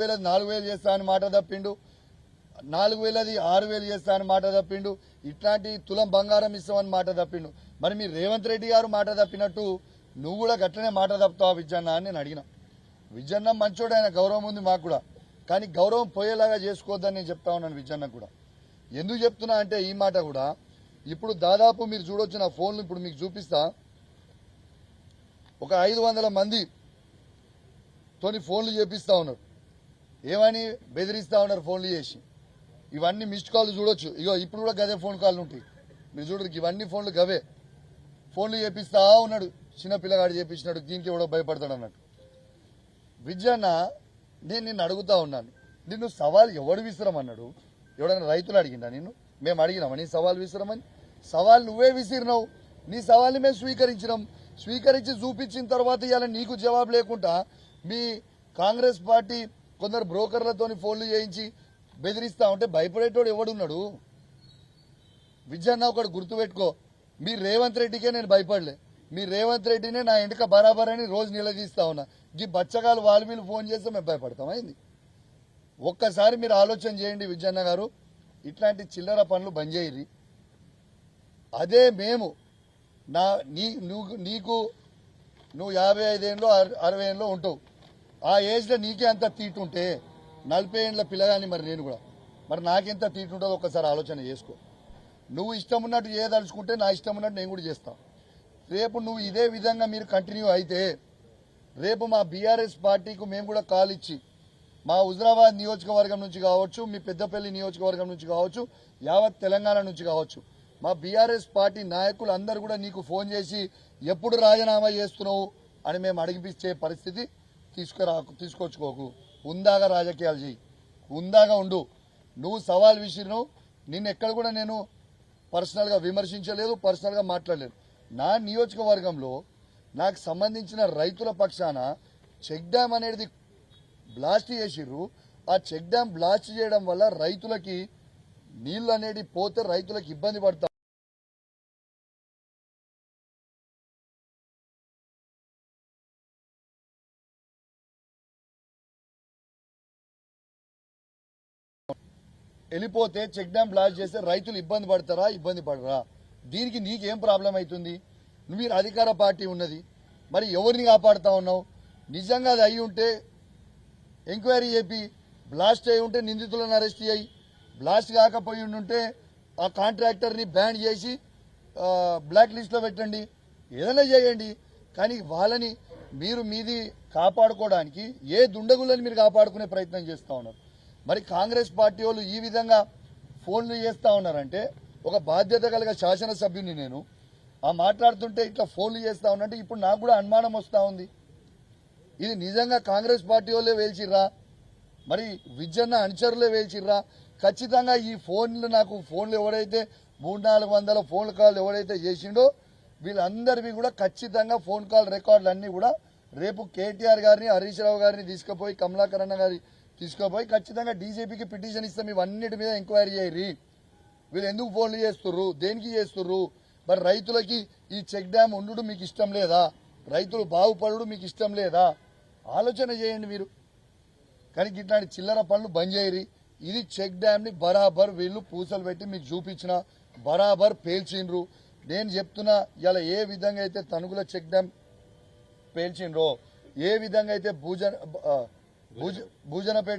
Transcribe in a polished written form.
4000 చేస్తా అని మాట తప్పిండు, 4000ది 6000 చేస్తా అని మాట తప్పిండు, ఇట్లాంటి తులం బంగారం ఇస్తామని మాట తప్పిండు. మరి మీ రేవంత్ రెడ్డి గారు మాట తప్పినట్టు నువ్వు కూడా గట్లనే మాట తప్పుతావా విజయన్న అని నేను అడిగిన. విజయన్న మంచోడు, ఆయన గౌరవం ఉంది మాకు కూడా, కానీ గౌరవం పోయేలాగా చేసుకోవద్దని నేను చెప్తా ఉన్నాను విజయన్న కూడా. ఎందుకు చెప్తున్నా అంటే ఈ మాట కూడా ఇప్పుడు దాదాపు మీరు చూడొచ్చు, నా ఫోన్లు ఇప్పుడు మీకు చూపిస్తా, ఒక 500 మంది తోని ఫోన్లు చేపిస్తా ఉన్నారు. ఏమని బెదిరిస్తా ఉన్నారు ఫోన్లు చేసి. ఇవన్నీ మిస్డ్ కాల్ చూడొచ్చు. ఇగో ఇప్పుడు కూడా గదే ఫోన్ కాల్ ఉంటాయి మీరు చూడరు. ఇవన్నీ ఫోన్లు గవే ఫోన్లు చేపిస్తా ఉన్నాడు. చిన్న పిల్లగాడు చేపించినాడు, దీనికి ఎవడో భయపడతాడు అన్నట్టు. విజయన్న, నేను నిన్ను అడుగుతా ఉన్నాను, నిన్ను సవాల్ ఎవడు విసిరమన్నాడు? ఎవడన్నా రైతులు అడిగిందా నిన్ను? మేము అడిగినామా నీ సవాల్ విసిరమని? సవాల్ నువ్వే విసిరినావు. నీ సవాల్ని మేము స్వీకరించినాం. స్వీకరించి చూపించిన తర్వాత ఇవాళ నీకు జవాబు లేకుండా మీ కాంగ్రెస్ పార్టీ కొందరు బ్రోకర్లతోని ఫోన్లు చేయించి బెదిరిస్తా ఉంటే భయపడేటోడు ఎవడున్నాడు? విజయన్న, ఒకటి గుర్తుపెట్టుకో, మీ రేవంత్ రెడ్డికే నేను భయపడలే. మీ రేవంత్ రెడ్డినే నా ఎంటక బరాబర్ అని రోజు నిలదీస్తా ఉన్నా. ఈ బచ్చగాలు వాళ్ళు వీళ్ళు ఫోన్ చేస్తే మేము భయపడతామైంది? ఒక్కసారి మీరు ఆలోచన చేయండి విజయన్న గారు, ఇట్లాంటి చిల్లర పనులు బంద్ చేయరి. అదే మేము నువ్వు 55 ఏళ్ళు 60 ఏళ్ళు ఉంటావు. ఆ ఏజ్లో నీకే అంత తీటుంటే 40 ఏళ్ళ పిల్లగాని మరి నేను కూడా, మరి నాకెంత తీటుంటుందో ఒక్కసారి ఆలోచన చేసుకో. నువ్వు ఇష్టం ఉన్నట్టు చేయదలుచుకుంటే నా ఇష్టం ఉన్నట్టు నేను కూడా చేస్తాను. రేపు నువ్వు ఇదే విధంగా మీరు కంటిన్యూ అయితే రేపు మా బీఆర్ఎస్ పార్టీకి మేము కూడా కాల్ ఇచ్చి, మా హుజరాబాద్ నియోజకవర్గం నుంచి కావచ్చు, మీ పెద్దపల్లి నియోజకవర్గం నుంచి కావచ్చు, యావత్ తెలంగాణ నుంచి కావచ్చు, మా బీఆర్ఎస్ పార్టీ నాయకులు అందరూ కూడా నీకు ఫోన్ చేసి ఎప్పుడు రాజీనామా చేస్తున్నావు అని మేము అడిగిపించే పరిస్థితి తీసుకొచ్చుకోకు. ఉందాగా రాజకీయాలు చేయి, ఉందాగా ఉండు. నువ్వు సవాల్ విసిరినావు. నిన్ను ఎక్కడ కూడా నేను పర్సనల్గా విమర్శించలేదు, పర్సనల్గా మాట్లాడలేదు. నా నియోజకవర్గంలో నాకు సంబంధించిన రైతుల పక్షాన చెక్ డ్యామ్ అనేది బ్లాస్ట్ చేసిర్రు. ఆ చెక్ డ్యామ్ బ్లాస్ట్ చేయడం వల్ల రైతులకి నీళ్లు అనేది పోతే రైతులకు ఇబ్బంది పడతారు. వెళ్ళిపోతే చెక్ డ్యామ్ బ్లాస్ట్ చేస్తే రైతులు ఇబ్బంది పడతారా, ఇబ్బంది పడరా? దీనికి నీకేం ప్రాబ్లం అవుతుంది? మీరు అధికార పార్టీ ఉన్నది, మరి ఎవరిని కాపాడుతా ఉన్నావు? నిజంగా అది అయి ఉంటే ఎంక్వైరీ చేపి, బ్లాస్ట్ అయి ఉంటే నిందితులను అరెస్ట్ చేయి, బ్లాస్ట్ కాకపోయి ఉంటే ఆ కాంట్రాక్టర్ని బ్యాన్ చేసి బ్లాక్ లిస్ట్లో పెట్టండి, ఏదైనా చేయండి. కానీ వాళ్ళని మీరు మీది కాపాడుకోవడానికి ఏ దుండగులని మీరు కాపాడుకునే ప్రయత్నం చేస్తూ ఉన్నారు. మరి కాంగ్రెస్ పార్టీ వాళ్ళు ఈ విధంగా ఫోన్లు చేస్తూ ఉన్నారంటే, ఒక బాధ్యత కలిగిన శాసనసభ్యుని నేను ఆ మాట్లాడుతుంటే ఇట్లా ఫోన్లు చేస్తూ ఉన్నట్టు ఇప్పుడు నాకు కూడా అనుమానం వస్తూ ఉంది. ఇది నిజంగా కాంగ్రెస్ పార్టీ వాళ్ళే వేల్చిర్రా, మరి విజయన్న అనుచరులే వేల్చిర్రా? ఖచ్చితంగా ఈ ఫోన్లు నాకు ఫోన్లు ఎవరైతే 300-400 ఫోన్ కాల్ ఎవరైతే చేసిండో వీళ్ళందరివి కూడా ఖచ్చితంగా ఫోన్ కాల్ రికార్డులు అన్నీ కూడా రేపు కేటీఆర్ గారిని, హరీష్ రావు గారిని తీసుకుపోయి, కమలాకర్ అన్న గారి తీసుకుపోయి ఖచ్చితంగా డీజీపీకి పిటిషన్ ఇస్తాం. ఇవన్నిటి మీద ఎంక్వైరీ చేయరి. వీళ్ళు ఎందుకు ఫోన్లు చేస్తుర్రు, దేనికి చేస్తుర్రు? మరి రైతులకి ఈ చెక్ డ్యామ్ ఉండు మీకు ఇష్టం లేదా? రైతులు బాగుపడు మీకు ఇష్టం లేదా? ఆలోచన చేయండి మీరు. కానీ ఇట్లాంటి చిల్లర పనులు బంద్ చేయరి. ఇది చెక్ డ్యామ్ ని బరాబర్ వీళ్ళు పూసలు పెట్టి మీకు చూపించిన బరాబర్ పేల్చిండ్రు. నేను చెప్తున్నా, ఇలా ఏ విధంగా అయితే తనుగుల చెక్ డ్యామ్ పేల్చిండ్రో, ఏ విధంగా అయితే భూజనపేట